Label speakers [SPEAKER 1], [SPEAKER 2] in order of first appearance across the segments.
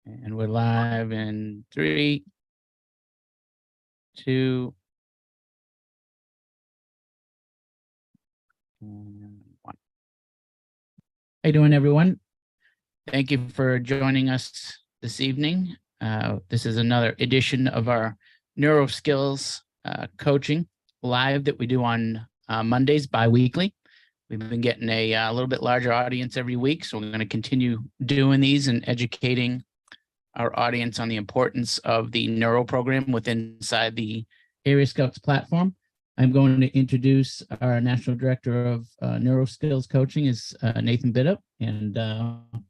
[SPEAKER 1] And we're live in 3, 2, and 1. How you doing, everyone? Thank you for joining us this evening. This is another edition of our Neuro Skills coaching live that we do on Mondays bi-weekly. We've been getting a little bit larger audience every week, so we're going to continue doing these and educating our audience on the importance of the Neuro program within inside the Area Scouts platform. I'm going to introduce our National Director of Neuro Skills Coaching is Nathan Biddop, and I'm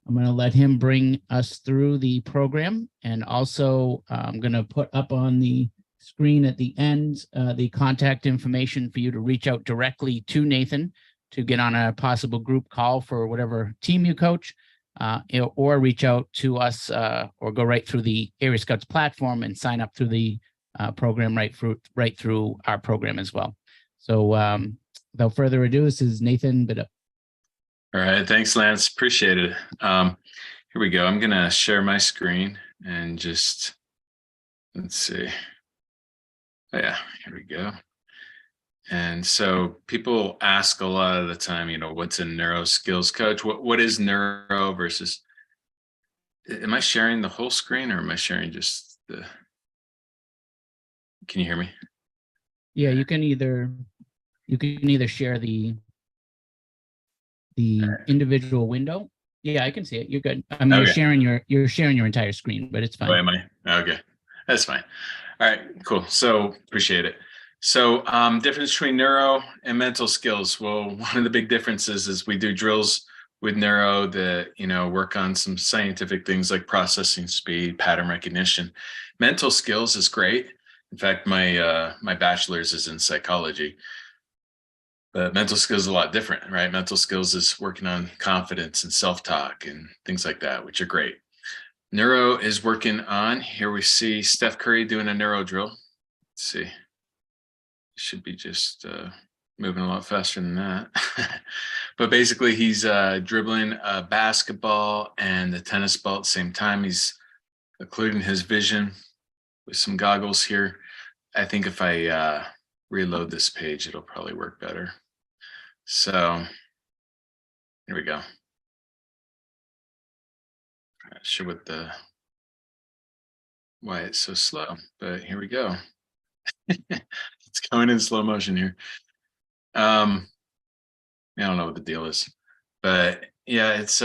[SPEAKER 1] going to let him bring us through the program. And also I'm going to put up on the screen at the end the contact information for you to reach out directly to Nathan to get on a possible group call for whatever team you coach, or reach out to us or go right through the Area Scouts platform and sign up through the program right through our program as well. So without further ado, this is Nathan Biddop.
[SPEAKER 2] All right, thanks, Lance. Appreciate it. Here we go. I'm gonna share my screen and just let's see. Oh, yeah, here we go. And so people ask a lot of the time, what's a neuro skills coach? What is neuro versus? Am I sharing the whole screen or am I sharing just the? Can you hear me?
[SPEAKER 1] Yeah, you can either share the individual window. Yeah, I can see it. You're good. I mean, okay. You're sharing your entire screen, but it's fine.
[SPEAKER 2] Oh, am I? Okay, that's fine. All right, cool. So appreciate it. So difference between neuro and mental skills. Well, one of the big differences is we do drills with neuro that, work on some scientific things like processing speed, pattern recognition. Mental skills is great. In fact, my bachelor's is in psychology. But mental skills is a lot different, right? Mental skills is working on confidence and self-talk and things like that, which are great. Neuro is working on, here we see Steph Curry doing a neuro drill. Let's see. Should be just moving a lot faster than that. But basically he's dribbling a basketball and the tennis ball at the same time. He's occluding his vision with some goggles here. I think if I reload this page, it'll probably work better. So here we go. I'm not sure why it's so slow, but here we go. It's going in slow motion here. I don't know what the deal is, but yeah, it's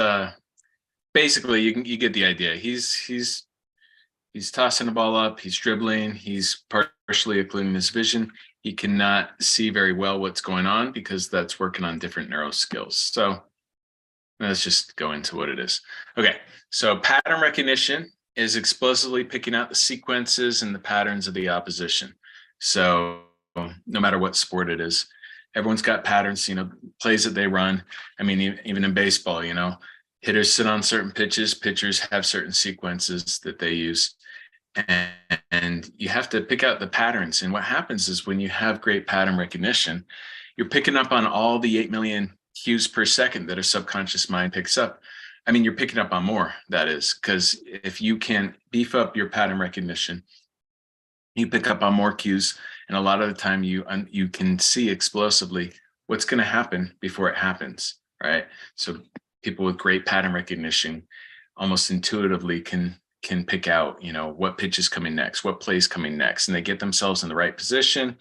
[SPEAKER 2] basically you get the idea. He's tossing the ball up, he's dribbling, he's partially occluding his vision. He cannot see very well what's going on because that's working on different neuro skills. So let's just go into what it is. Okay, so pattern recognition is explosively picking out the sequences and the patterns of the opposition. So no matter what sport it is, everyone's got patterns, plays that they run. I mean, even in baseball, hitters sit on certain pitches, pitchers have certain sequences that they use. And you have to pick out the patterns. And what happens is when you have great pattern recognition, you're picking up on all the 8 million cues per second that our subconscious mind picks up. I mean, you're picking up on more, that is, because if you can beef up your pattern recognition, you pick up on more cues. And a lot of the time you can see explosively what's going to happen before it happens, right? So people with great pattern recognition almost intuitively can pick out, what pitch is coming next, what play is coming next, and they get themselves in the right position,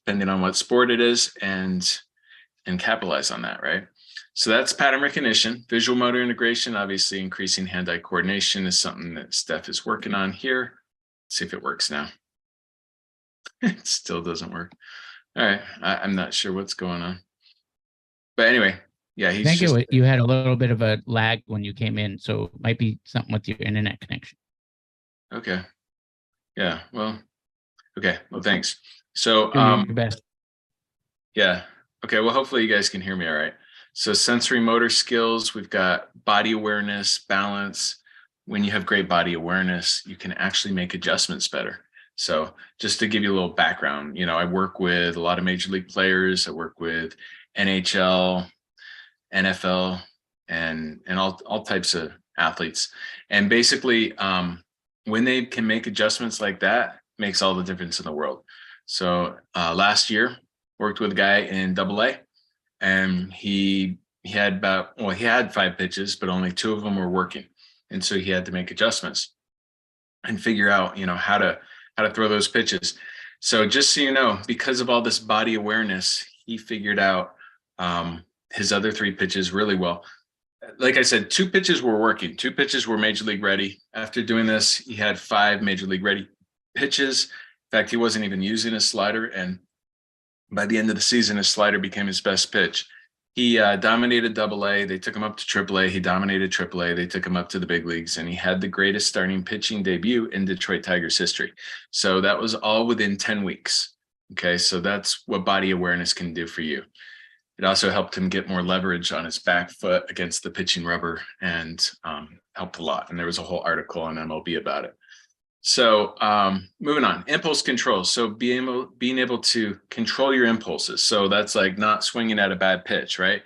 [SPEAKER 2] depending on what sport it is, and capitalize on that, right? So that's pattern recognition. Visual motor integration, obviously increasing hand-eye coordination is something that Steph is working on here. Let's see if it works now. It still doesn't work. All right, I'm not sure what's going on. But anyway, yeah,
[SPEAKER 1] I think you had a little bit of a lag when you came in, so it might be something with your internet connection.
[SPEAKER 2] Okay. Yeah, well, okay. Well, thanks. So,
[SPEAKER 1] your best.
[SPEAKER 2] Yeah. Okay. Well, hopefully you guys can hear me all right. So sensory motor skills, we've got body awareness, balance. When you have great body awareness, you can actually make adjustments better. So just to give you a little background, I work with a lot of major league players. I work with NHL, NFL, and all types of athletes. And basically, when they can make adjustments like that, makes all the difference in the world. So last year, worked with a guy in AA, and he had he had 5 pitches, but only 2 of them were working. And so he had to make adjustments and figure out, how to throw those pitches. So just so you know, because of all this body awareness, he figured out his other 3 pitches really well. Like I said, 2 pitches were working. 2 pitches were major league ready. After doing this, he had 5 major league ready pitches. In fact, he wasn't even using a slider. And by the end of the season, his slider became his best pitch. He dominated AA. They took him up to AAA. He dominated AAA. They took him up to the big leagues, and he had the greatest starting pitching debut in Detroit Tigers history. So that was all within 10 weeks. Okay, so that's what body awareness can do for you. It also helped him get more leverage on his back foot against the pitching rubber, and helped a lot. And there was a whole article on MLB about it. So moving on, impulse control. So being able to control your impulses. So that's like not swinging at a bad pitch, right?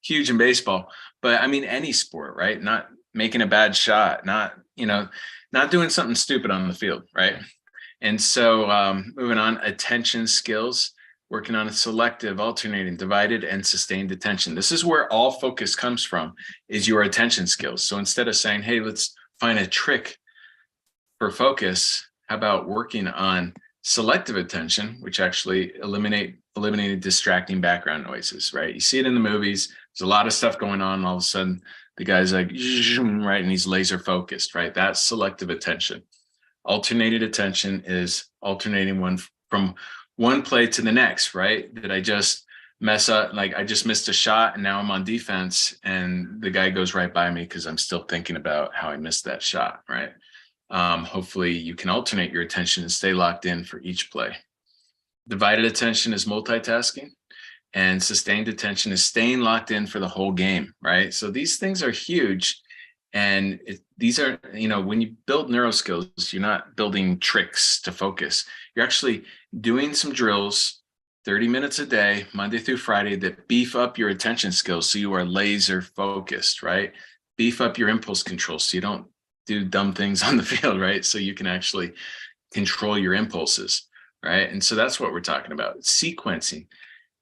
[SPEAKER 2] Huge in baseball, but I mean, any sport, right? Not making a bad shot, not doing something stupid on the field, right? And so moving on, attention skills, working on a selective, alternating, divided, and sustained attention. This is where all focus comes from, is your attention skills. So instead of saying, hey, let's find a trick for focus, how about working on selective attention, which actually eliminated distracting background noises, right? You see it in the movies. There's a lot of stuff going on. All of a sudden, the guy's like, right, and he's laser focused, right? That's selective attention. Alternated attention is alternating from one play to the next, right? Did I just mess up? Like I just missed a shot and now I'm on defense and the guy goes right by me because I'm still thinking about how I missed that shot, right? Hopefully you can alternate your attention and stay locked in for each play. Divided attention is multitasking, and sustained attention is staying locked in for the whole game, right? So these things are huge. And these are, when you build neuro skills, you're not building tricks to focus. You're actually doing some drills 30 minutes a day, Monday through Friday, that beef up your attention skills so you are laser focused, right? Beef up your impulse control so you don't do dumb things on the field, right? So you can actually control your impulses, right? And so that's what we're talking about. Sequencing.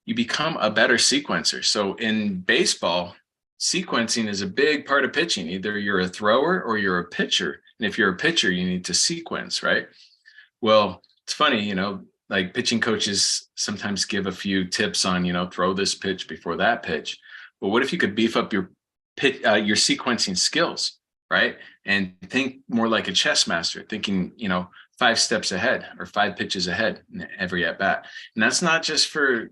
[SPEAKER 2] You become a better sequencer. So in baseball, sequencing is a big part of pitching. Either you're a thrower or you're a pitcher. And if you're a pitcher, you need to sequence, right? Well, it's funny, like pitching coaches sometimes give a few tips on, throw this pitch before that pitch. But what if you could beef up your sequencing skills, right? And think more like a chess master, thinking, 5 steps ahead or 5 pitches ahead in every at bat. And that's not just for,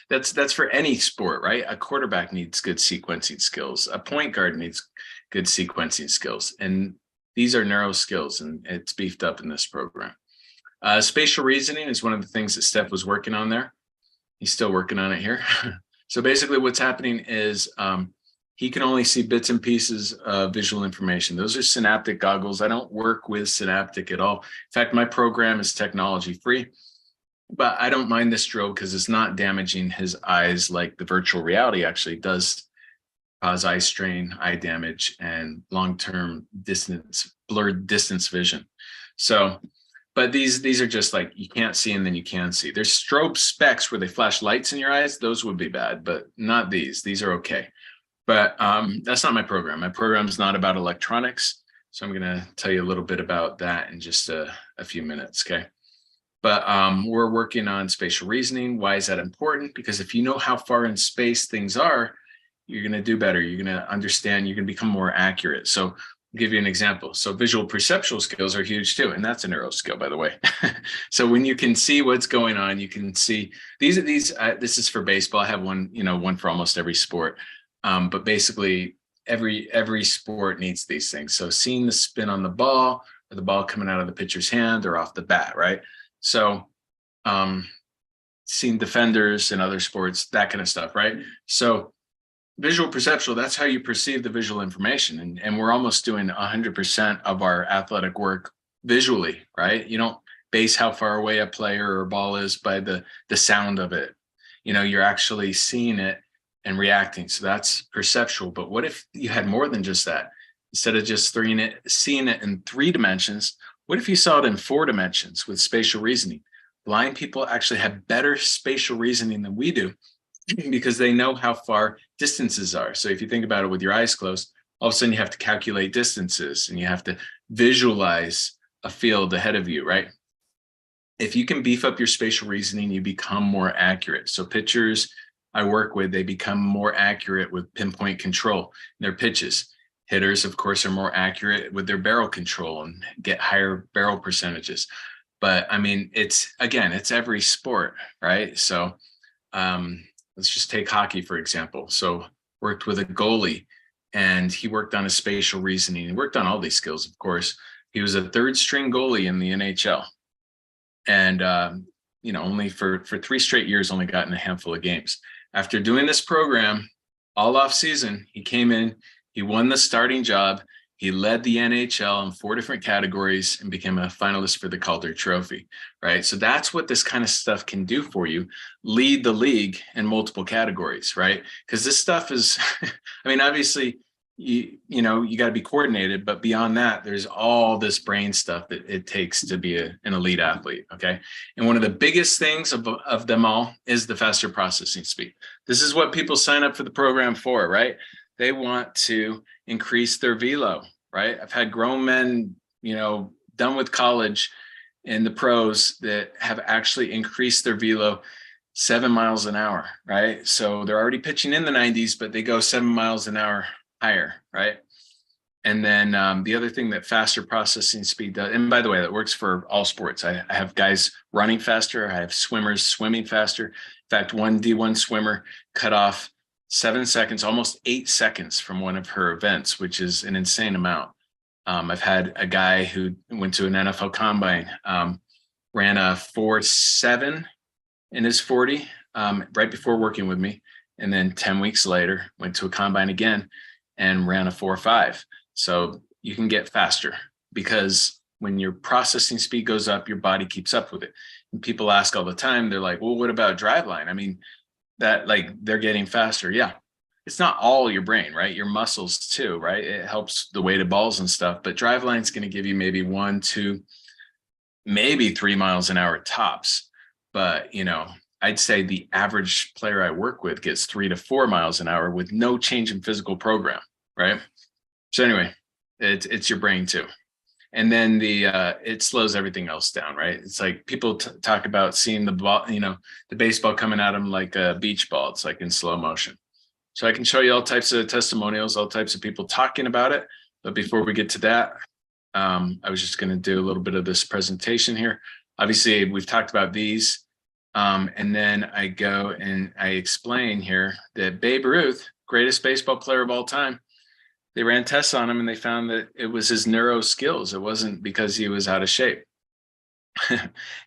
[SPEAKER 2] that's for any sport, right? A quarterback needs good sequencing skills. A point guard needs good sequencing skills. And these are neuro skills, and it's beefed up in this program. Spatial reasoning is one of the things that Steph was working on there. He's still working on it here. So basically what's happening is he can only see bits and pieces of visual information. Those are synaptic goggles. I don't work with synaptic at all. In fact, my program is technology free, but I don't mind this drill because it's not damaging his eyes like the virtual reality actually does cause eye strain, eye damage, and long-term blurred distance vision. So, but these are just like, you can't see and then you can see. There's strobe specs where they flash lights in your eyes. Those would be bad, but not these. These are okay. But that's not my program. My program is not about electronics. So I'm going to tell you a little bit about that in just a few minutes, okay? But we're working on spatial reasoning. Why is that important? Because if you know how far in space things are, you're going to do better. You're going to understand. You're going to become more accurate. So I'll give you an example. So visual perceptual skills are huge too. And that's a neuro skill, by the way. So when you can see what's going on, you can see this is for baseball. I have one, one for almost every sport. But basically every sport needs these things. So seeing the spin on the ball, or the ball coming out of the pitcher's hand or off the bat, right? So seeing defenders in other sports, that kind of stuff, right? So visual perceptual, that's how you perceive the visual information. And we're almost doing 100% of our athletic work visually, right? You don't base how far away a player or ball is by the sound of it. You're actually seeing it and reacting. So that's perceptual. But what if you had more than just that? Instead of just seeing it in 3 dimensions, what if you saw it in 4 dimensions with spatial reasoning? Blind people actually have better spatial reasoning than we do because they know how far distances are. So if you think about it with your eyes closed, all of a sudden you have to calculate distances and you have to visualize a field ahead of you, right? If you can beef up your spatial reasoning, you become more accurate. So pitchers I work with, they become more accurate with pinpoint control in their pitches. Hitters, of course, are more accurate with their barrel control and get higher barrel percentages. But I mean, it's every sport, right? So let's just take hockey, for example. So worked with a goalie and he worked on his spatial reasoning. He worked on all these skills, of course. He was a 3rd string goalie in the NHL. And, only for 3 straight years, only gotten a handful of games. After doing this program all off season, he came in, he won the starting job. He led the NHL in 4 different categories and became a finalist for the Calder Trophy, right? So that's what this kind of stuff can do for you. Lead the league in multiple categories, right? Because this stuff is, I mean, obviously, you got to be coordinated, but beyond that, there's all this brain stuff that it takes to be an elite athlete, okay? And one of the biggest things of them all is the faster processing speed. This is what people sign up for the program for, right? They want to increase their velo, right? I've had grown men, done with college in the pros that have actually increased their velo 7 miles an hour, right? So they're already pitching in the 90s, but they go 7 miles an hour higher, right? And then the other thing that faster processing speed does, and by the way, that works for all sports. I have guys running faster. I have swimmers swimming faster. In fact, one D1 swimmer cut off 7 seconds, almost 8 seconds from one of her events, which is an insane amount. I've had a guy who went to an NFL combine, ran a 4.7 in his 40 right before working with me. And then 10 weeks later, went to a combine again and ran a 4.5. So you can get faster because when your processing speed goes up, your body keeps up with it. And people ask all the time, they're like, well, what about driveline? I mean, that like they're getting faster. Yeah. It's not all your brain, right? Your muscles too, right? It helps the weight of balls and stuff, but driveline is going to give you maybe 1, 2, maybe 3 miles an hour tops. But, I'd say the average player I work with gets 3 to 4 miles an hour with no change in physical program, right? So anyway, it's your brain too. And then it slows everything else down, right? It's like people talk about seeing the ball, the baseball coming at them like a beach ball. It's like in slow motion. So I can show you all types of testimonials, all types of people talking about it. But before we get to that, I was just going to do a little bit of this presentation here. Obviously, we've talked about these. And then I go and I explain here that Babe Ruth, greatest baseball player of all time, they ran tests on him and they found that it was his neuro skills. It wasn't because he was out of shape.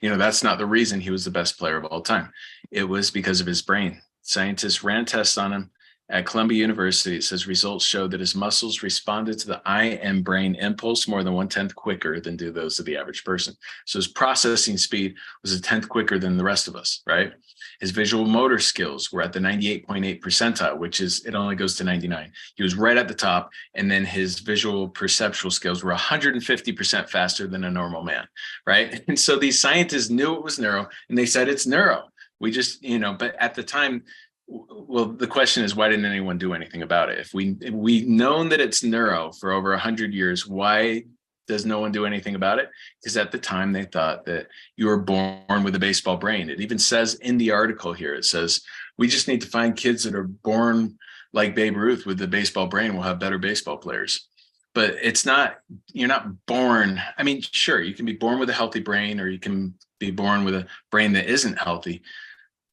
[SPEAKER 2] That's not the reason he was the best player of all time. It was because of his brain. Scientists ran tests on him at Columbia University. It says results showed that his muscles responded to the eye and brain impulse more than 1/10 quicker than do those of the average person. So his processing speed was 1/10 quicker than the rest of us, right? His visual motor skills were at the 98.8 percentile, which is, it only goes to 99. He was right at the top. And then his visual perceptual skills were 150% faster than a normal man, right? And so these scientists knew it was neuro and they said it's neuro. We just, but at the time, well, the question is, why didn't anyone do anything about it? If we've known that it's neuro for over 100 years, why does no one do anything about it? Because at the time they thought that you were born with a baseball brain. It even says in the article here, it says, we just need to find kids that are born like Babe Ruth with the baseball brain. We'll have better baseball players. But it's not, you're not born. I mean, sure, you can be born with a healthy brain or you can be born with a brain that isn't healthy.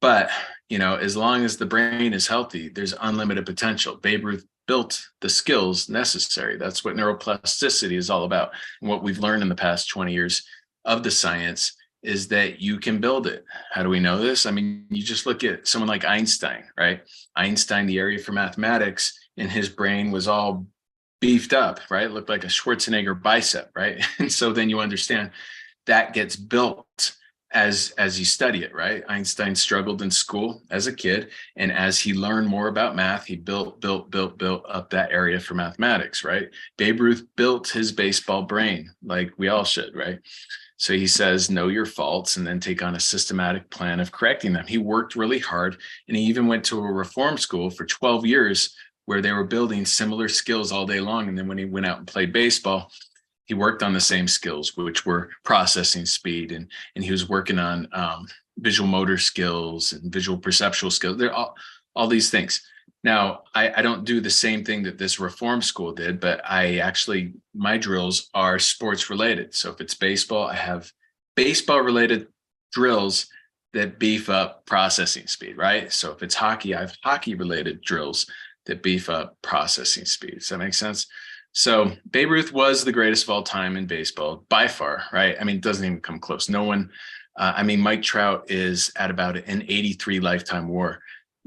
[SPEAKER 2] But, as long as the brain is healthy, there's unlimited potential. Babe Ruth built the skills necessary. That's what neuroplasticity is all about. And what we've learned in the past 20 years of the science is that you can build it. How do we know this? I mean, you just look at someone like Einstein, right? Einstein, the area for mathematics in his brain was all beefed up, right? It looked like a Schwarzenegger bicep, right? And so then you understand that gets built as you study it, right? Einstein struggled in school as a kid, and as he learned more about math, he built up that area for mathematics, right? Babe Ruth built his baseball brain, like we all should, right? So he says, know your faults and then take on a systematic plan of correcting them. He worked really hard, and he even went to a reform school for 12 years where they were building similar skills all day long. And then when he went out and played baseball, he worked on the same skills, which were processing speed, and he was working on visual motor skills and visual perceptual skills. They're all these things. Now, I don't do the same thing that this reform school did, but my drills are sports related. So if it's baseball, I have baseball related drills that beef up processing speed, right? So if it's hockey, I have hockey related drills that beef up processing speed. Does that make sense? So Babe Ruth was the greatest of all time in baseball by far, right? I mean, it doesn't even come close. No one, Mike Trout is at about an 83 lifetime WAR.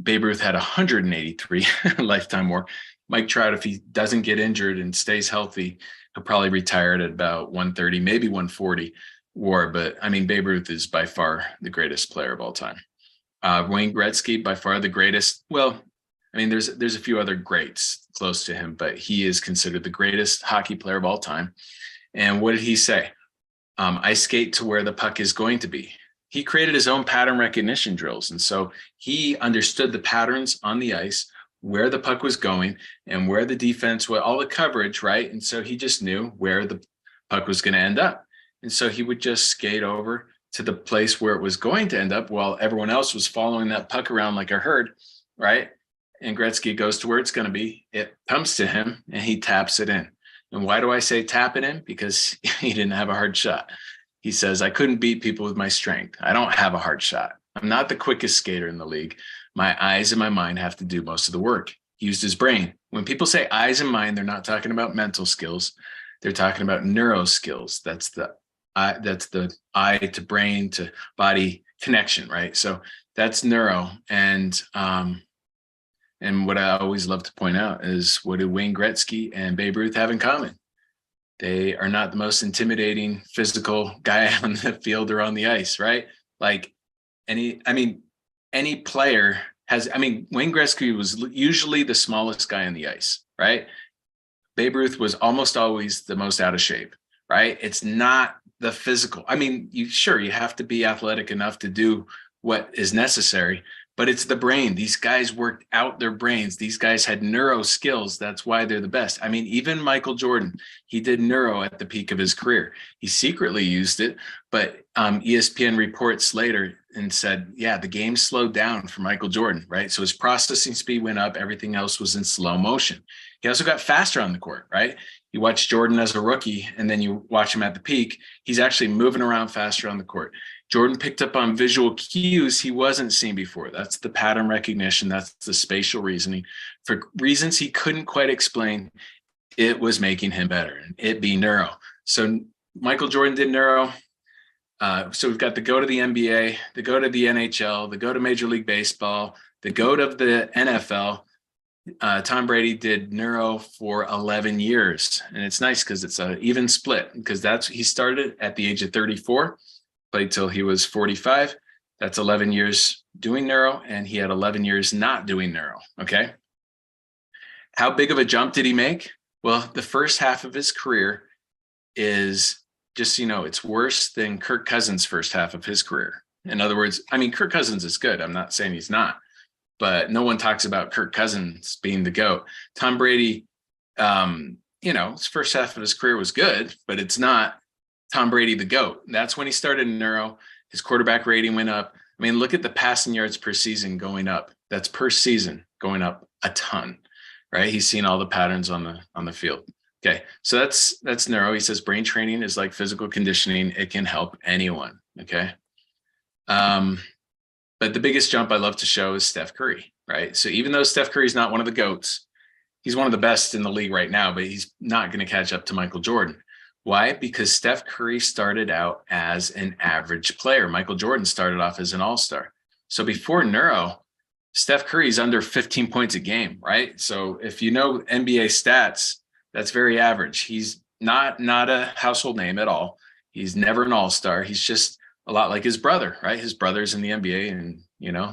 [SPEAKER 2] Babe Ruth had 183 lifetime WAR. Mike Trout, if he doesn't get injured and stays healthy, he'll probably retire at about 130, maybe 140 WAR. But I mean, Babe Ruth is by far the greatest player of all time. Wayne Gretzky, by far the greatest. Well, I mean, there's a few other greats close to him, but he is considered the greatest hockey player of all time. And what did he say? I skate to where the puck is going to be. He created his own pattern recognition drills. And so he understood the patterns on the ice, where the puck was going and where the defense, all the coverage, right? And so he just knew where the puck was going to end up. And so he would just skate over to the place where it was going to end up while everyone else was following that puck around like a herd, right? And Gretzky goes to where it's going to be. It comes to him and he taps it in. And why do I say tap it in? Because he didn't have a hard shot. He says, I couldn't beat people with my strength. I don't have a hard shot. I'm not the quickest skater in the league. My eyes and my mind have to do most of the work. He used his brain. When people say eyes and mind, they're not talking about mental skills. They're talking about neuro skills. That's the eye to brain to body connection, right? So that's neuro. And what I always love to point out is, what do Wayne Gretzky and Babe Ruth have in common? They are not the most intimidating physical guy on the field or on the ice, right? Like any player has, Wayne Gretzky was usually the smallest guy on the ice, right? Babe Ruth was almost always the most out of shape, right? It's not the physical. You have to be athletic enough to do what is necessary, but it's the brain. These guys worked out their brains. These guys had neuro skills. That's why they're the best. Even Michael Jordan, he did neuro at the peak of his career. He secretly used it, but ESPN reports later and said, yeah, the game slowed down for Michael Jordan, right? So his processing speed went up. Everything else was in slow motion. He also got faster on the court, right? You watch Jordan as a rookie, and then you watch him at the peak. He's actually moving around faster on the court. Jordan picked up on visual cues he wasn't seeing before. That's the pattern recognition. That's the spatial reasoning. For reasons he couldn't quite explain, it was making him better, and it be neuro. So Michael Jordan did neuro. So we've got the GOAT of the NBA, the GOAT of the NHL, the GOAT of Major League Baseball, the GOAT of the NFL. Tom Brady did neuro for 11 years. And it's nice because it's an even split, because he started at the age of 34. Played till he was 45. That's 11 years doing neuro, and he had 11 years not doing neuro. Okay. How big of a jump did he make? Well, the first half of his career is, just so you know, it's worse than Kirk Cousins' first half of his career. In other words, Kirk Cousins is good. I'm not saying he's not, but no one talks about Kirk Cousins being the GOAT. Tom Brady, his first half of his career was good, but it's not Tom Brady, the GOAT. That's when he started neuro. His quarterback rating went up. Look at the passing yards per season going up. That's per season going up a ton, right? He's seen all the patterns on the field. Okay, so that's neuro. He says brain training is like physical conditioning. It can help anyone. Okay, but the biggest jump I love to show is Steph Curry, right? So even though Steph Curry is not one of the GOATs, he's one of the best in the league right now, but he's not going to catch up to Michael Jordan. Why? Because Steph Curry started out as an average player. Michael Jordan started off as an all-star. So before neuro, Steph Curry's under 15 points a game, right? So if you know NBA stats, that's very average. He's not a household name at all. He's never an all-star. He's just a lot like his brother, right? His brother's in the NBA and,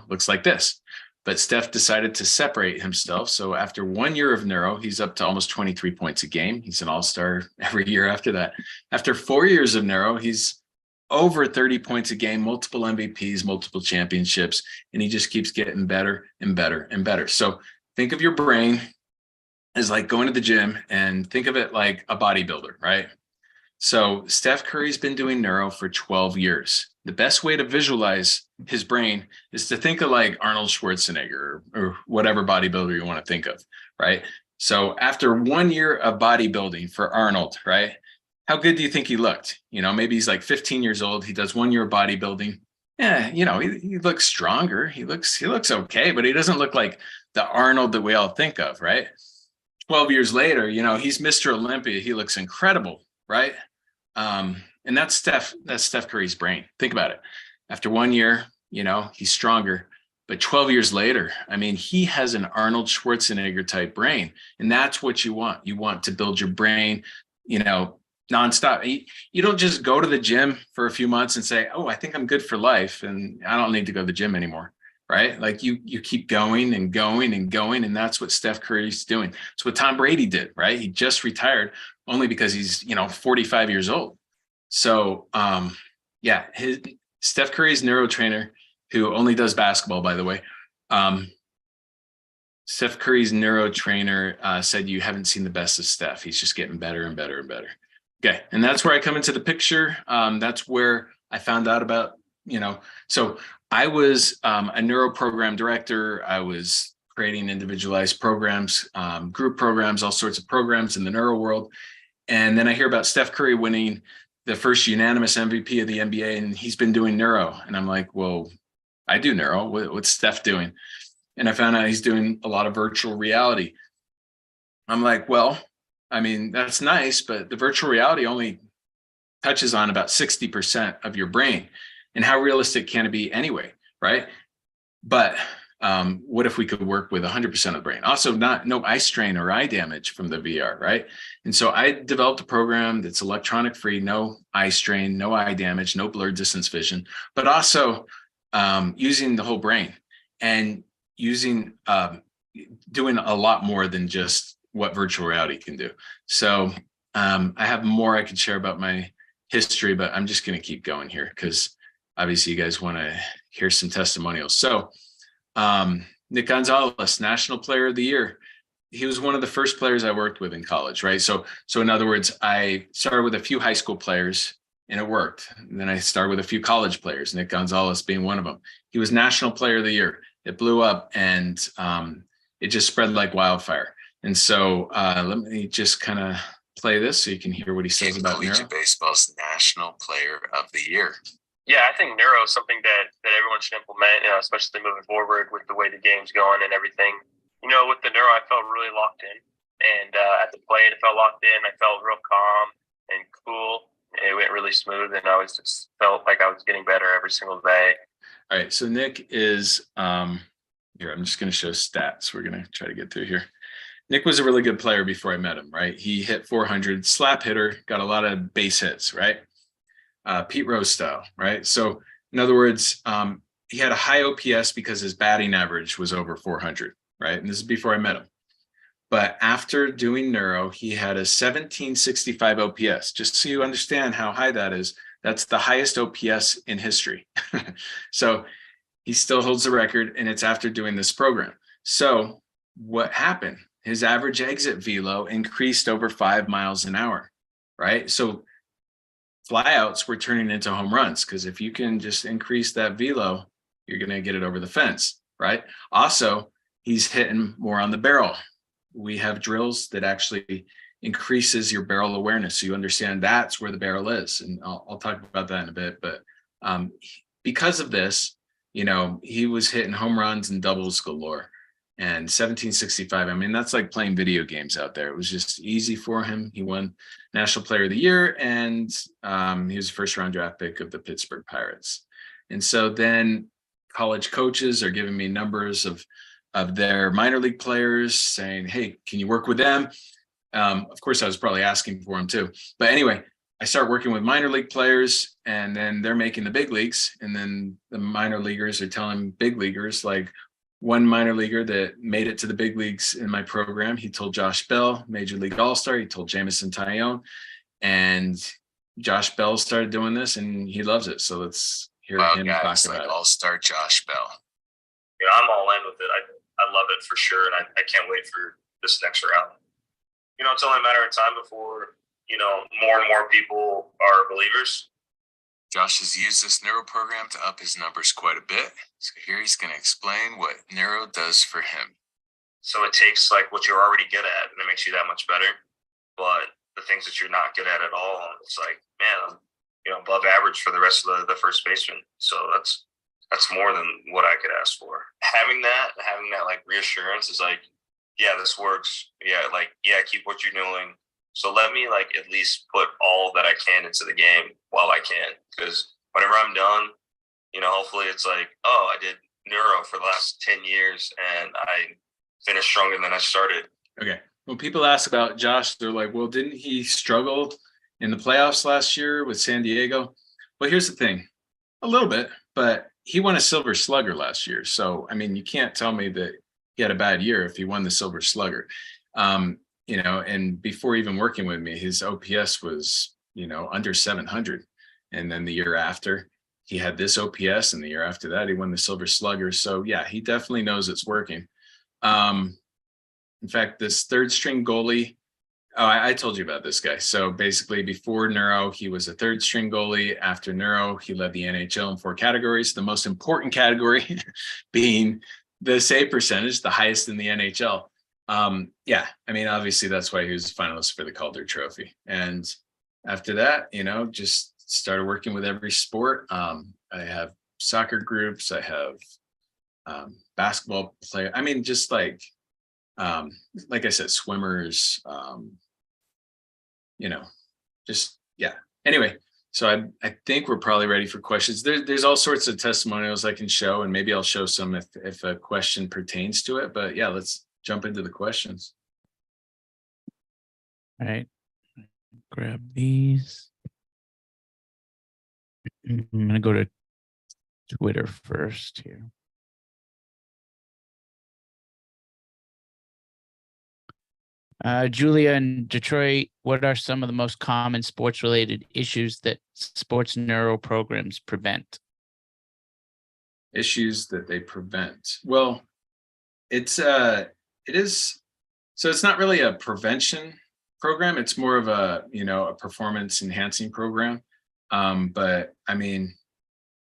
[SPEAKER 2] looks like this. But Steph decided to separate himself. So after 1 year of neuro, he's up to almost 23 points a game. He's an all-star every year after that. After 4 years of neuro, he's over 30 points a game, multiple MVPs, multiple championships, and he just keeps getting better and better and better. So think of your brain as like going to the gym, and think of it like a bodybuilder, right? So Steph Curry's been doing neuro for 12 years. The best way to visualize his brain is to think of like Arnold Schwarzenegger or whatever bodybuilder you want to think of, right? So after 1 year of bodybuilding for Arnold, right? How good do you think he looked? Maybe he's like 15 years old. He does 1 year of bodybuilding. Yeah, he looks stronger. He looks okay, but he doesn't look like the Arnold that we all think of, right? 12 years later, he's Mr. Olympia. He looks incredible, right? And that's Steph Curry's brain. Think about it. After 1 year, he's stronger. But 12 years later, I mean, he has an Arnold Schwarzenegger type brain. And that's what you want. You want to build your brain, nonstop. You don't just go to the gym for a few months and say, oh, I think I'm good for life and I don't need to go to the gym anymore. Right? Like you keep going and going and going. And that's what Steph Curry's doing. It's what Tom Brady did, right? He just retired only because he's, 45 years old. So, Steph Curry's neuro trainer, who only does basketball, by the way. Steph Curry's neuro trainer said, you haven't seen the best of Steph. He's just getting better and better and better. Okay. And that's where I come into the picture. That's where I found out about, so I was a neuro program director. I was creating individualized programs, group programs, all sorts of programs in the neuro world. And then I hear about Steph Curry winning the first unanimous MVP of the NBA, and he's been doing neuro. And I'm like, well, I do neuro. What's Steph doing? And I found out he's doing a lot of virtual reality. I'm like, well, I mean, that's nice, but the virtual reality only touches on about 60% of your brain. And how realistic can it be anyway, right? But what if we could work with 100% of the brain? Also, no eye strain or eye damage from the VR, right? And so I developed a program that's electronic free, no eye strain, no eye damage, no blurred distance vision, but also using the whole brain and using doing a lot more than just what virtual reality can do. So I have more I could share about my history, but I'm just going to keep going here because obviously you guys want to hear some testimonials. So Nick Gonzalez, National Player of the Year. He was one of the first players I worked with in college, right? So in other words, I started with a few high school players and it worked. And then I started with a few college players, Nick Gonzalez being one of them. He was National Player of the Year. It blew up and it just spread like wildfire. And so let me just kind of play this so you can hear what he says about Neuro.
[SPEAKER 3] Baseball's National Player of the Year. Yeah, I think neuro is something that everyone should implement, especially moving forward with the way the game's going and everything. With the neuro, I felt really locked in. And at the plate, I felt locked in. I felt real calm and cool. It went really smooth, and I was just felt like I was getting better every single day.
[SPEAKER 2] All right, so Nick is, here, I'm just going to show stats. We're going to try to get through here. Nick was a really good player before I met him, right? He hit 400, slap hitter, got a lot of base hits, right? Pete Rose style, right? So in other words, he had a high OPS because his batting average was over 400, right? And this is before I met him. But after doing neuro, he had a 1765 OPS. Just so you understand how high that is, that's the highest OPS in history. So he still holds the record, and it's after doing this program. So what happened? His average exit velo increased over 5 miles an hour, right? So flyouts were turning into home runs, because if you can just increase that velo, you're going to get it over the fence, right? Also, he's hitting more on the barrel. We have drills that actually increases your barrel awareness, so you understand that's where the barrel is. And I'll talk about that in a bit. But because of this, he was hitting home runs and doubles galore. And 1765, I mean, that's like playing video games out there. It was just easy for him. He won National Player of the Year, and he was a first-round draft pick of the Pittsburgh Pirates. And so then college coaches are giving me numbers of their minor league players saying, hey, can you work with them? Of course, I was probably asking for them too. But anyway, I start working with minor league players, and then they're making the big leagues. And then the minor leaguers are telling big leaguers, like one minor leaguer that made it to the big leagues in my program, he told Josh Bell, Major League All-Star, he told Jamison Tyone, and Josh Bell started doing this and he loves it. So let's hear him talk about it. All-Star Josh Bell.
[SPEAKER 3] I'm all in with it. I love it for sure, and I can't wait for this next round. It's only a matter of time before more and more people are believers.
[SPEAKER 2] Josh has used this Neuro program to up his numbers quite a bit. So here he's going to explain what Neuro does for him.
[SPEAKER 3] So it takes like what you're already good at, and it makes you that much better. But the things that you're not good at all, it's like, man, I'm above average for the rest of the first baseman. So that's more than what I could ask for. Having that like reassurance is like, yeah, this works. Yeah, keep what you're doing. So let me like at least put all that I can into the game while I can, because whenever I'm done, hopefully it's like, oh, I did Neuro for the last 10 years and I finished stronger than I started.
[SPEAKER 2] Okay. When people ask about Josh, they're like, well, didn't he struggle in the playoffs last year with San Diego? Well, here's the thing, a little bit, but he won a Silver Slugger last year. So, I mean, you can't tell me that he had a bad year if he won the Silver Slugger. And before even working with me, his OPS was, under 700. And then the year after, he had this OPS, and the year after that, he won the Silver Slugger. So yeah, he definitely knows it's working. In fact, this third string goalie, I told you about this guy. So basically before Neuro, he was a third string goalie. After Neuro, he led the NHL in 4 categories. The most important category being the save percentage, the highest in the NHL. Obviously that's why he was a finalist for the Calder Trophy. And after that, just started working with every sport. I have soccer groups. I have basketball player. I mean, just like I said, swimmers, Anyway, so I think we're probably ready for questions. There's all sorts of testimonials I can show, and maybe I'll show some if a question pertains to it. But yeah, let's jump into the questions.
[SPEAKER 1] All right. Grab these. I'm going to go to Twitter first here. Julia in Detroit, what are some of the most common sports-related issues that sports neuro programs prevent?
[SPEAKER 2] Issues that they prevent. Well, it is. So it's not really a prevention program. It's more of a performance enhancing program. But I mean,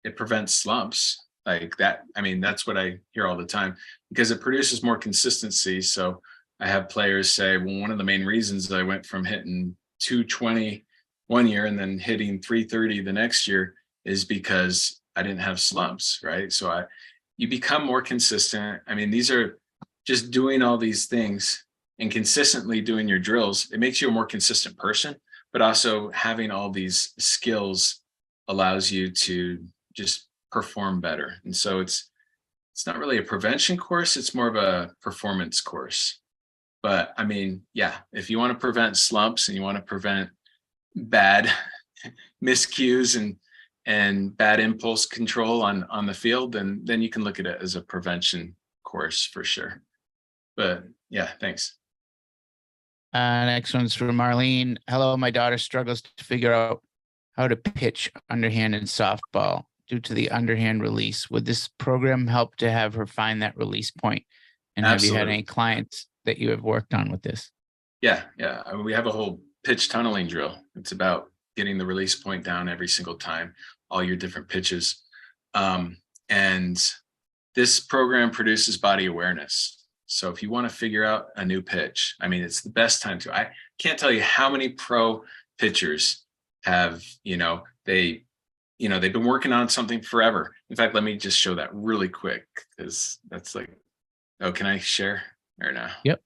[SPEAKER 2] it prevents slumps like that. I mean, that's what I hear all the time, because it produces more consistency. So I have players say, well, one of the main reasons I went from hitting 220 one year and then hitting 330 the next year is because I didn't have slumps, right? So you become more consistent. I mean, these are just doing all these things and consistently doing your drills. It makes you a more consistent person, but also having all these skills allows you to just perform better. And so it's not really a prevention course. It's more of a performance course. But I mean, yeah, if you want to prevent slumps and you want to prevent bad miscues and bad impulse control on the field, then you can look at it as a prevention course for sure. But yeah, thanks.
[SPEAKER 1] Next one's from Marlene. Hello, my daughter struggles to figure out how to pitch underhand in softball due to the underhand release. Would this program help to have her find that release point? And
[SPEAKER 2] Absolutely.
[SPEAKER 1] Have you had any clients that you have worked on with this?
[SPEAKER 2] Yeah. I mean, we have a whole pitch tunneling drill. It's about getting the release point down every single time, all your different pitches. And this program produces body awareness. So if you want to figure out a new pitch, I mean, it's the best time to. I can't tell you how many pro pitchers have, they've been working on something forever. In fact, let me just show that really quick, because that's like, oh, can I share or no?
[SPEAKER 1] Yep.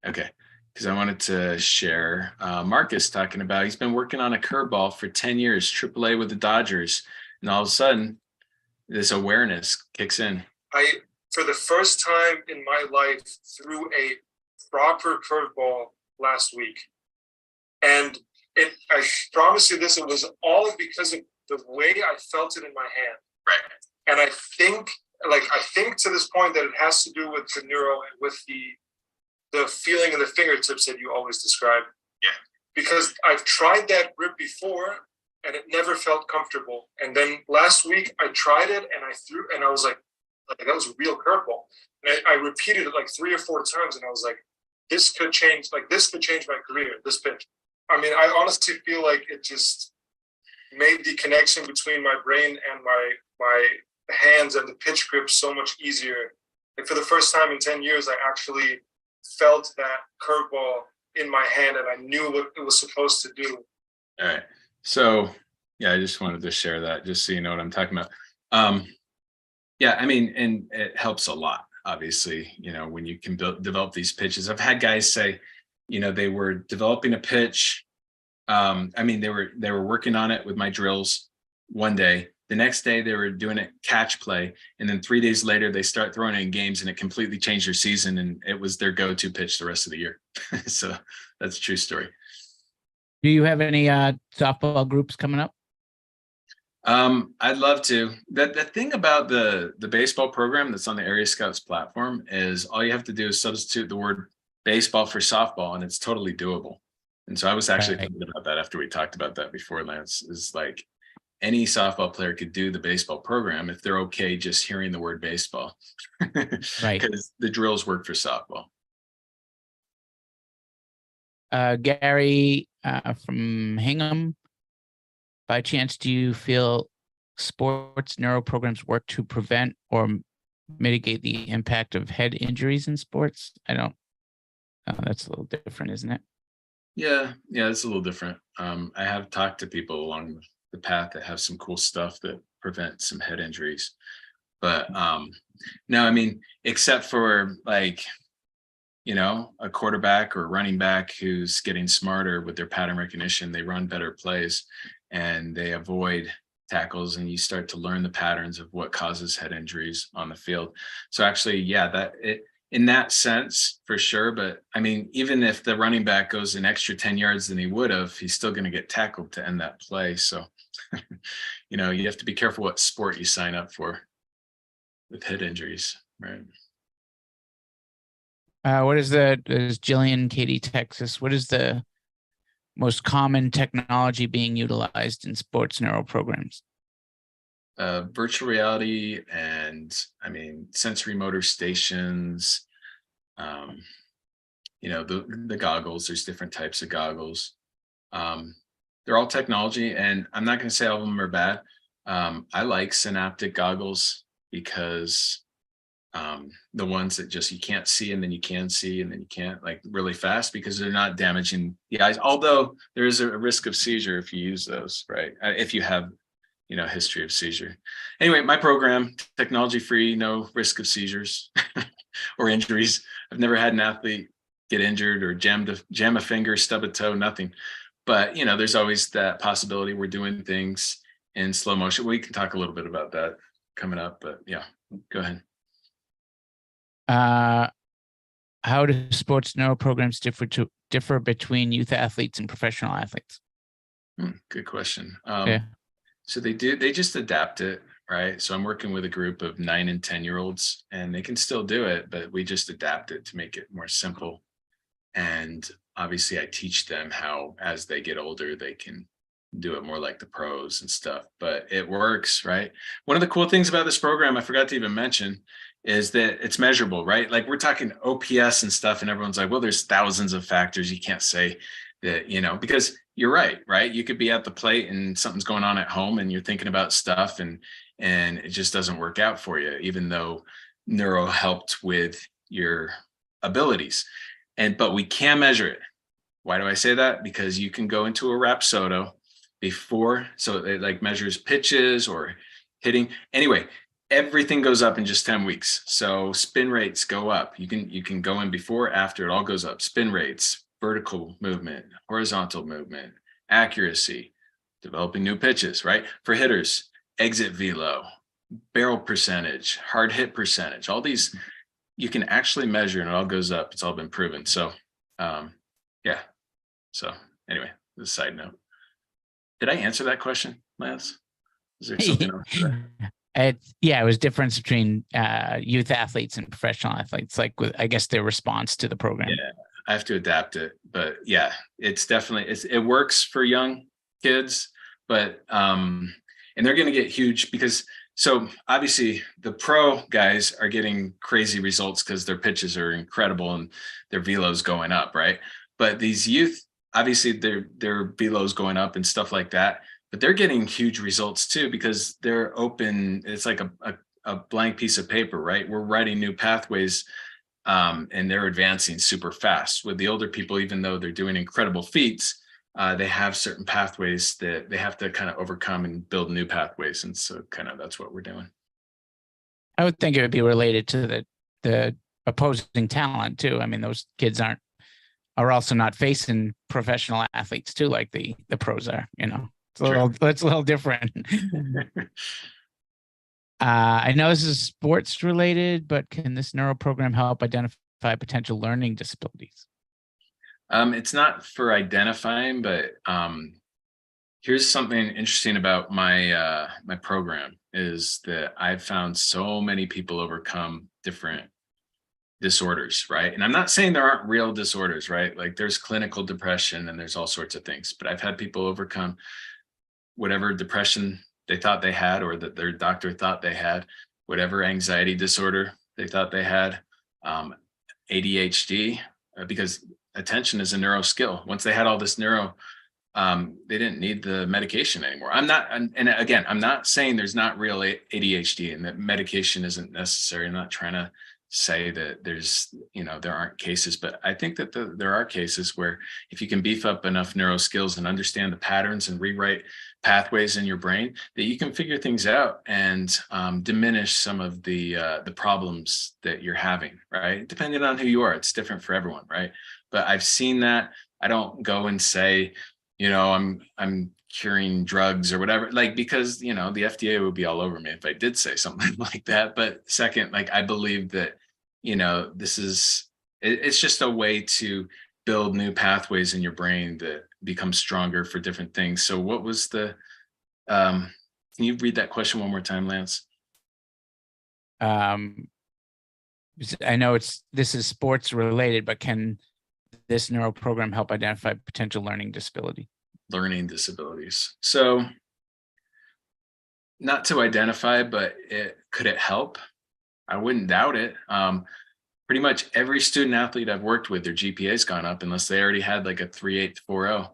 [SPEAKER 2] Okay. Because I wanted to share Marcus talking about, he's been working on a curveball for 10 years, AAA with the Dodgers. And all of a sudden, this awareness kicks in.
[SPEAKER 4] For the first time in my life, threw a proper curveball last week. And I promise you this, it was all because of the way I felt it in my hand.
[SPEAKER 2] Right.
[SPEAKER 4] And I think to this point that it has to do with the neuro and with the feeling in the fingertips that you always describe.
[SPEAKER 2] Yeah.
[SPEAKER 4] Because I've tried that grip before and it never felt comfortable. And then last week I tried it and I threw, and I was like that was a real curveball. And I repeated it like 3 or 4 times, and I was like, this could change my career, this pitch. I mean, I honestly feel like it just made the connection between my brain and my hands and the pitch grip so much easier. Like for the first time in 10 years, I actually felt that curveball in my hand and I knew what it was supposed to do.
[SPEAKER 2] All right. So yeah, I just wanted to share that just so you know what I'm talking about. Yeah, I mean, and it helps a lot, obviously, when you can develop these pitches. I've had guys say, they were developing a pitch. I mean, they were working on it with my drills one day. The next day they were doing it catch play. And then 3 days later, they start throwing it in games and it completely changed their season. And it was their go-to pitch the rest of the year. So that's a true story.
[SPEAKER 1] Do you have any softball groups coming up?
[SPEAKER 2] I'd love to. The thing about the baseball program that's on the Area Scouts platform is all you have to do is substitute the word baseball for softball, and it's totally doable. And so I was actually thinking about that after we talked about that before, Lance, is like any softball player could do the baseball program if they're okay just hearing the word baseball.
[SPEAKER 1] Right.
[SPEAKER 2] Because the drills work for softball.
[SPEAKER 1] Gary from Hingham, by chance, do you feel sports neuro programs work to prevent or mitigate the impact of head injuries in sports? I don't. That's a little different, isn't it?
[SPEAKER 2] Yeah, it's a little different. I have talked to people along the path that have some cool stuff that prevent some head injuries. But no, I mean, except for like, a quarterback or running back who's getting smarter with their pattern recognition, they run better plays and they avoid tackles, and you start to learn the patterns of what causes head injuries on the field. So actually, in that sense, for sure. But I mean, even if the running back goes an extra 10 yards than he would have, he's still going to get tackled to end that play. So, you have to be careful what sport you sign up for with head injuries, right?
[SPEAKER 1] What is Jillian, Katy, Texas? What is the most common technology being utilized in sports neuro programs?
[SPEAKER 2] Virtual reality and sensory motor stations, the goggles. There's different types of goggles. They're all technology, and I'm not going to say all of them are bad. I like synaptic goggles because the ones that just you can't see and then you can see and then you can't, like really fast, because they're not damaging the eyes, although there is a risk of seizure if you use those, right? If you have history of seizure. Anyway, my program, technology free, no risk of seizures or injuries. I've never had an athlete get injured or jam a finger, stub a toe, nothing. But there's always that possibility. We're doing things in slow motion. We can talk a little bit about that coming up, but yeah, go ahead.
[SPEAKER 1] How do sports neuro programs differ between youth athletes and professional athletes?
[SPEAKER 2] Good question.
[SPEAKER 1] Yeah.
[SPEAKER 2] So they just adapt it, right? So I'm working with a group of 9 and 10-year-olds, and they can still do it, but we just adapt it to make it more simple. And obviously I teach them how, as they get older, they can do it more like the pros and stuff, but it works, right? One of the cool things about this program, I forgot to even mention, is that it's measurable, right? Like we're talking OPS and stuff, and everyone's like, well, there's thousands of factors. You can't say that, because you're right? You could be at the plate and something's going on at home and you're thinking about stuff and it just doesn't work out for you, even though neuro helped with your abilities. But we can measure it. Why do I say that? Because you can go into a Rapsodo before, so it like measures pitches or hitting. Anyway, everything goes up in just 10 weeks. So spin rates go up. You can go in before, after, it all goes up. Spin rates, vertical movement, horizontal movement, accuracy, developing new pitches, right? For hitters, exit velo, barrel percentage, hard hit percentage, all these you can actually measure, and it all goes up. It's all been proven. So, yeah. So anyway, a side note. Did I answer that question, Lance? Is there something else to that?
[SPEAKER 1] It was difference between youth athletes and professional athletes, like with, I guess, their response to the program.
[SPEAKER 2] Yeah, I have to adapt it, but yeah, it's definitely, it works for young kids, but and they're going to get huge because, so obviously the pro guys are getting crazy results because their pitches are incredible and their velo's going up, right? But these youth, obviously their velo's going up and stuff like that, but they're getting huge results too because they're open. It's like a blank piece of paper, right? We're writing new pathways, and they're advancing super fast. With the older people, even though they're doing incredible feats, they have certain pathways that they have to kind of overcome and build new pathways. And so kind of that's what we're doing.
[SPEAKER 1] I would think it would be related to the opposing talent too. I mean, those kids are also not facing professional athletes too, like the pros are, you know. It's a little different. I know this is sports related, but can this neuro program help identify potential learning disabilities?
[SPEAKER 2] It's not for identifying, but here's something interesting about my my program is that I've found so many people overcome different disorders, right? And I'm not saying there aren't real disorders, right? Like there's clinical depression and there's all sorts of things, but I've had people overcome whatever depression they thought they had or that their doctor thought they had, whatever anxiety disorder they thought they had, ADHD, because attention is a neuro skill. Once they had all this neuro, they didn't need the medication anymore. And again, I'm not saying there's not real ADHD and that medication isn't necessary. I'm not trying to say that there's, there aren't cases, but I think that there are cases where if you can beef up enough neuro skills and understand the patterns and rewrite pathways in your brain, that you can figure things out and diminish some of the problems that you're having, right? Depending on who you are, it's different for everyone, right? But I've seen that. I don't go and say, I'm curing drugs or whatever, like, because, the FDA would be all over me if I did say something like that. But second, like, I believe that, it's just a way to build new pathways in your brain that become stronger for different things. So what was can you read that question one more time, Lance?
[SPEAKER 1] I know this is sports related, but can this neuro program help identify potential learning disabilities?
[SPEAKER 2] So not to identify, but could it help? I wouldn't doubt it. Pretty much every student athlete I've worked with, their GPA's gone up unless they already had like a 3.8 to 4.0.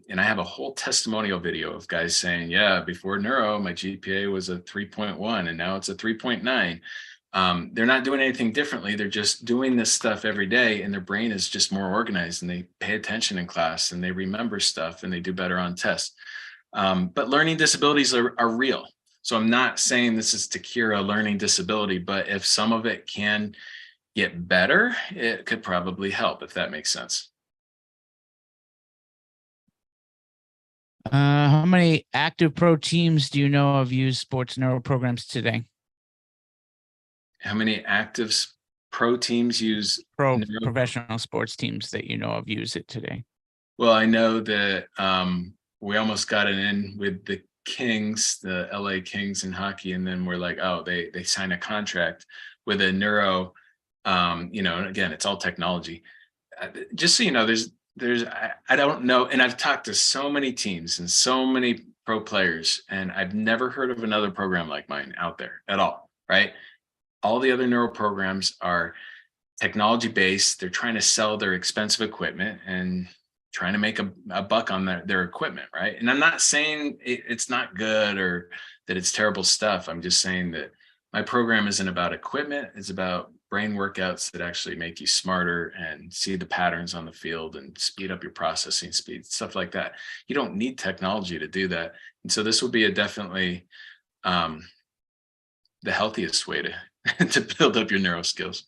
[SPEAKER 2] And I have a whole testimonial video of guys saying, yeah, before neuro, my GPA was a 3.1 and now it's a 3.9. They're not doing anything differently. They're just doing this stuff every day and their brain is just more organized and they pay attention in class and they remember stuff and they do better on tests. But learning disabilities are real. So I'm not saying this is to cure a learning disability, but if some of it can get better, it could probably help, if that makes sense.
[SPEAKER 1] How many active pro teams do you know of use sports neuro programs today?
[SPEAKER 2] How many active pro teams use
[SPEAKER 1] professional sports teams that you know of use it today?
[SPEAKER 2] Well, I know that we almost got it in with the Kings, the LA Kings in hockey, and then we're like, oh, they sign a contract with a neuro. And again, it's all technology. Just so you know, I don't know, and I've talked to so many teams and so many pro players, and I've never heard of another program like mine out there at all, right? All the other neuro programs are technology based. They're trying to sell their expensive equipment and trying to make a buck on their equipment, right? And I'm not saying it's not good or that it's terrible stuff. I'm just saying that my program isn't about equipment. It's about brain workouts that actually make you smarter and see the patterns on the field and speed up your processing speed, stuff like that. You don't need technology to do that. And so this will be definitely the healthiest way to build up your neuro skills.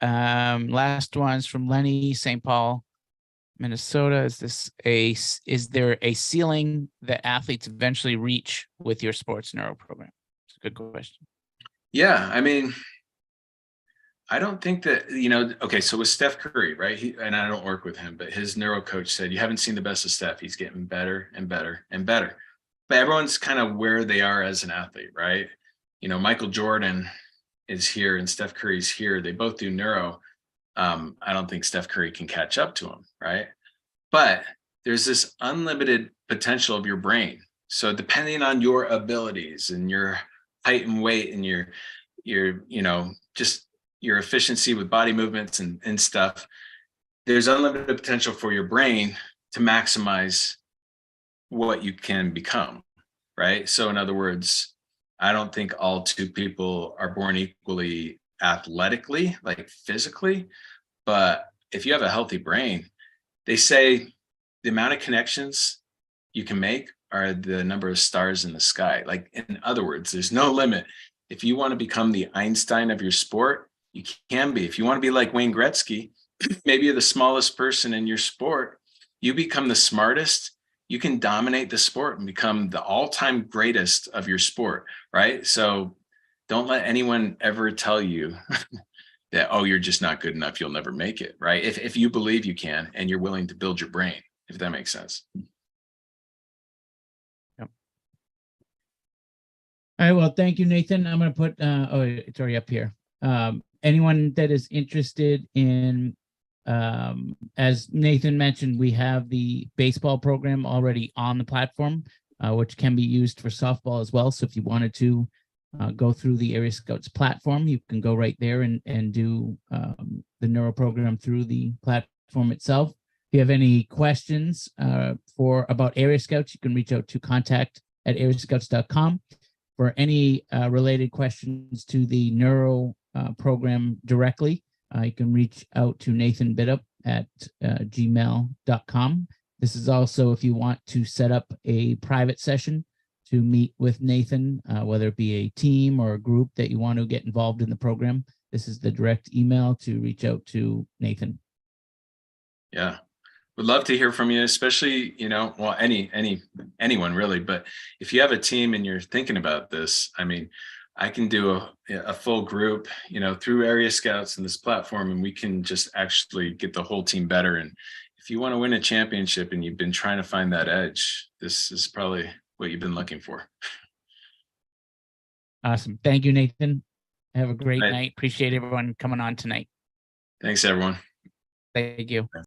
[SPEAKER 1] Last one's from Lenny, St. Paul, Minnesota. Is there a ceiling that athletes eventually reach with your sports neuro program? It's a good question.
[SPEAKER 2] Yeah, I mean, I don't think that, okay, so with Steph Curry, right? And I don't work with him, but his neuro coach said, you haven't seen the best of Steph. He's getting better and better and better. But everyone's kind of where they are as an athlete, right? Michael Jordan is here and Steph Curry's here. They both do neuro. I don't think Steph Curry can catch up to him, right? But there's this unlimited potential of your brain. So depending on your abilities and your height and weight and your just your efficiency with body movements and stuff, there's unlimited potential for your brain to maximize what you can become, right? So in other words, I don't think all two people are born equally athletically, like physically, but if you have a healthy brain, they say the amount of connections you can make are the number of stars in the sky. Like, in other words, there's no limit. If you want to become the Einstein of your sport, you can be. If you want to be like Wayne Gretzky, maybe you're the smallest person in your sport, you become the smartest, you can dominate the sport and become the all-time greatest of your sport, right? So don't let anyone ever tell you that, oh, you're just not good enough, you'll never make it, right? If you believe you can and you're willing to build your brain, if that makes sense.
[SPEAKER 1] Yep. All right, well, thank you, Nathan. I'm going to put, it's already up here. Anyone that is interested in, as Nathan mentioned, we have the baseball program already on the platform, which can be used for softball as well. So if you wanted to go through the Area Scouts platform, you can go right there and do the neuro program through the platform itself. If you have any questions about Area Scouts, you can reach out to contact@areascouts.com. For any related questions to the neuro program directly, you can reach out to Nathan Bidup at gmail.com. This is also if you want to set up a private session to meet with Nathan, whether it be a team or a group that you want to get involved in the program. This is the direct email to reach out to Nathan.
[SPEAKER 2] Yeah. Would love to hear from you, especially, well, anyone really, but if you have a team and you're thinking about this, I mean, I can do a full group, through Area Scouts and this platform, and we can just actually get the whole team better. And if you want to win a championship and you've been trying to find that edge, this is probably what you've been looking for.
[SPEAKER 1] Awesome. Thank you, Nathan. Have a great night. Appreciate everyone coming on tonight.
[SPEAKER 2] Thanks, everyone.
[SPEAKER 1] Thank you.